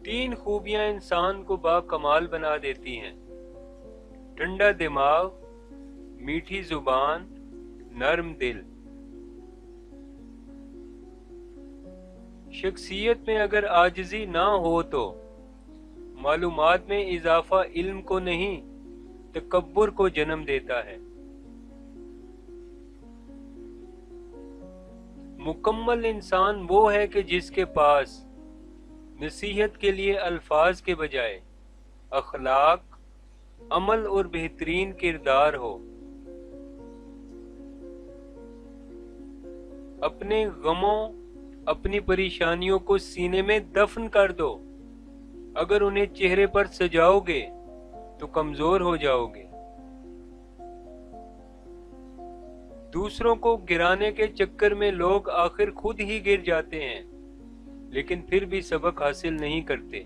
तीन खूबियां इंसान को बाकमाल बना देती हैं: ठंडा दिमाग, मीठी जुबान, नर्म दिल। शख्सियत में अगर आजिज़ी ना हो तो मालूमात में इजाफा इल्म को नहीं, तकब्बुर को जन्म देता है। मुकम्मल इंसान वो है कि जिसके पास नसीहत के लिए अल्फाज के बजाय अखलाक, अमल और बेहतरीन किरदार हो। अपने गमों, अपनी परेशानियों को सीने में दफन कर दो। अगर उन्हें चेहरे पर सजाओगे तो कमजोर हो जाओगे। दूसरों को गिराने के चक्कर में लोग आखिर खुद ही गिर जाते हैं, लेकिन फिर भी सबक हासिल नहीं करते।